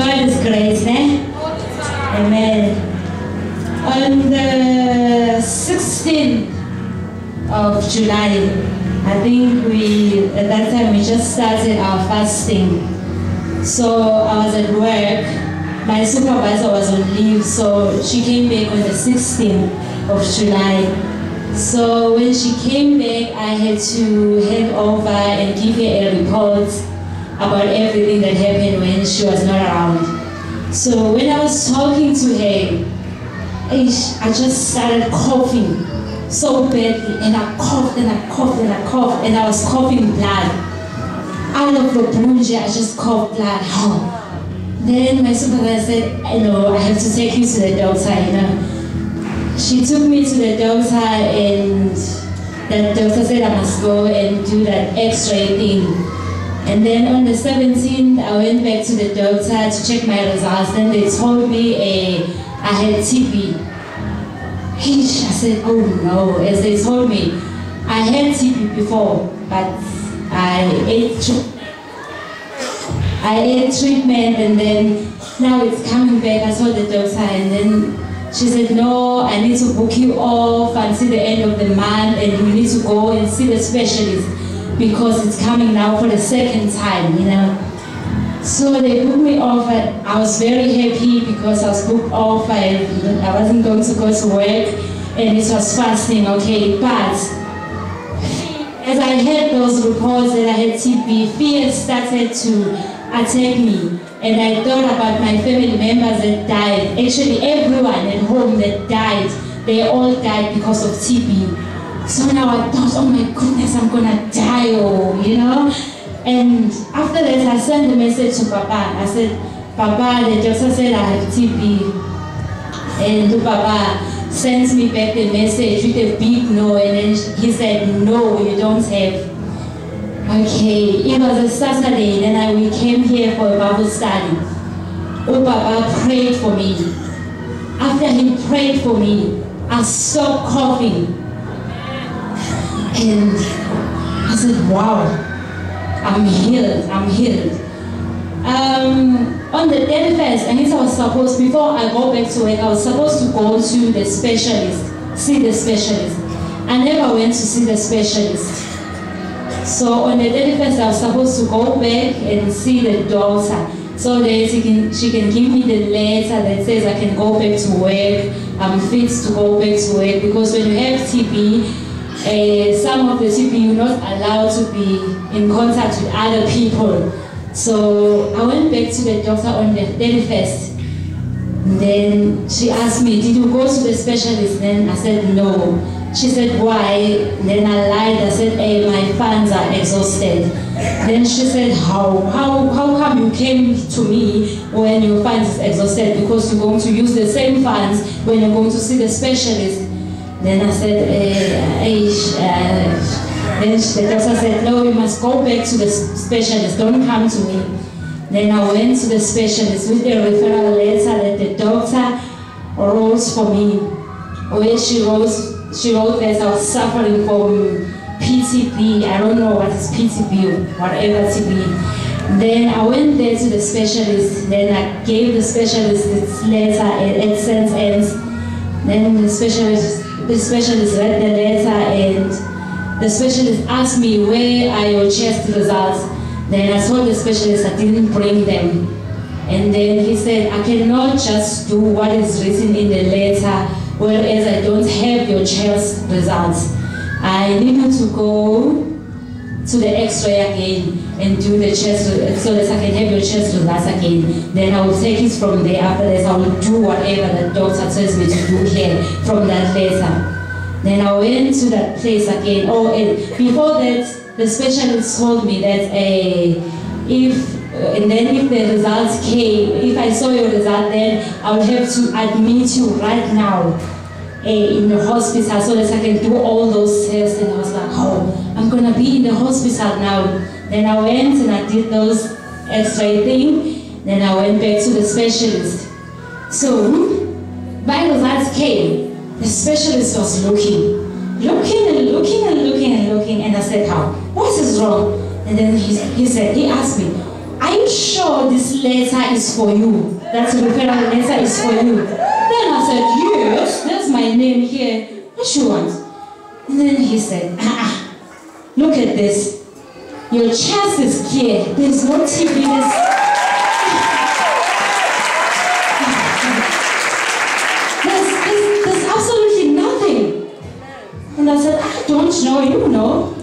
God is great, eh? Amen. On the 16th of July, I think at that time we just started our fasting. So I was at work, my supervisor was on leave, so she came back on the 16th of July. So when she came back, I had to head over and give her a report about everything that happened when she was not around. So when I was talking to her, I just started coughing so badly, and I coughed and I coughed and I coughed, and I was coughing blood. Out of the blue, I just coughed blood. Oh. Then my supervisor said, I have to take you to the doctor, She took me to the doctor, and the doctor said I must go and do that X-ray thing. And then on the 17th, I went back to the doctor to check my results. Then they told me I had TB. I said, oh no, as they told me. I had TB before, but I ate treatment, and then now it's coming back. I told the doctor, and then she said, no, I need to book you off until the end of the month, and you need to go and see the specialist because it's coming now for the second time, So they booked me off, and I was very happy because I was booked off. I wasn't going to go to work, and it was fasting, okay. But as I heard those reports that I had TB, fear started to attack me. And I thought about my family members that died. Actually, everyone at home that died, they all died because of TB. So now I thought, oh my goodness, I'm gonna die, And after that, I sent a message to Papa. I said, Papa, the doctor said I have TB. And Papa sent me back the message with a big no, and then he said, no, you don't have. Okay, it was a Saturday, then we came here for a Bible study. Oh, Papa prayed for me. After he prayed for me, I stopped coughing. And I said, wow, I'm healed, I'm healed. On the 31st, I guess I was supposed, before I go back to work, I was supposed to go to the specialist, see the specialist. I never went to see the specialist. So on the 31st, I was supposed to go back and see the doctor. So that she can give me the letter that says I can go back to work. I'm fit to go back to work, because when you have TB, some of the TB you're not allowed to be in contact with other people. So I went back to the doctor on the 31st. Then she asked me, did you go to the specialist? Then I said no. She said, why? Then I lied. I said, hey, my funds are exhausted. Then she said, how come you came to me when your funds is exhausted? Because you're going to use the same funds when you're going to see the specialist. Then I said, then the doctor said, no, you must go back to the specialist. Don't come to me. Then I went to the specialist with the referral letter that the doctor wrote for me, where she wrote that I was suffering from PTB. I don't know what is PTB or whatever TB. Then I went there to the specialist. Then I gave the specialist this letter at St. Anne's. Then the specialist read the letter, and the specialist asked me, where are your chest results? Then I told the specialist I didn't bring them. And then he said, I cannot just do what is written in the letter, whereas I don't have your chest results. I need you to go to the X-ray again and do the chest, so that I can have your chest results again. Then I will take it from there. After that, I will do whatever the doctor tells me to do here from that letter. Then I went to that place again. Oh, and before that, the specialist told me that if the results came, if I saw your result, then I would have to admit you right now in the hospital so that I can do all those tests. And I was like, oh, I'm gonna be in the hospital now. Then I went and I did those X-ray thing. Then I went back to the specialist. So my results came. The specialist was looking and looking, and I said, how? What is wrong? And then he asked me, are you sure this letter is for you? That referral letter is for you. Then I said, yes, there's my name here. What you want? And then he said, look at this. Your chest is clear. There's no TB. There's absolutely nothing. And I said, I don't know, you know.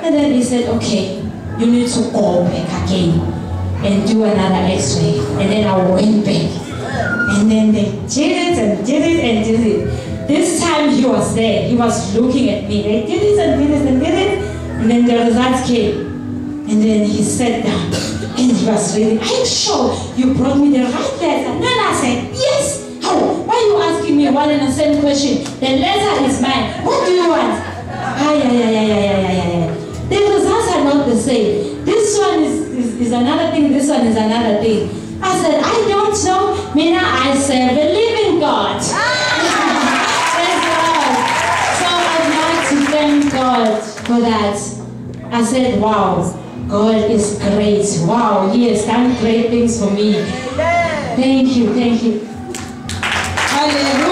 And then he said, okay, you need to go back again and do another x-ray. And then I went back. And then they did it and did it and did it. This time he was there. He was looking at me. They did it and did it and did it. And then the results came. And then he sat down. And he was reading. Are you sure you brought me the right letter? And then I said, yes. How? Why are you asking me one and the same question? The letter is mine. What do you want? The results are not the same. This one is another thing. This one is another thing. I said, I don't know. Mina, I serve a living God. Praise God. So I'd like to thank God for that. I said, wow, God is great. Wow, He has done great things for me. Thank you, thank you. Hallelujah.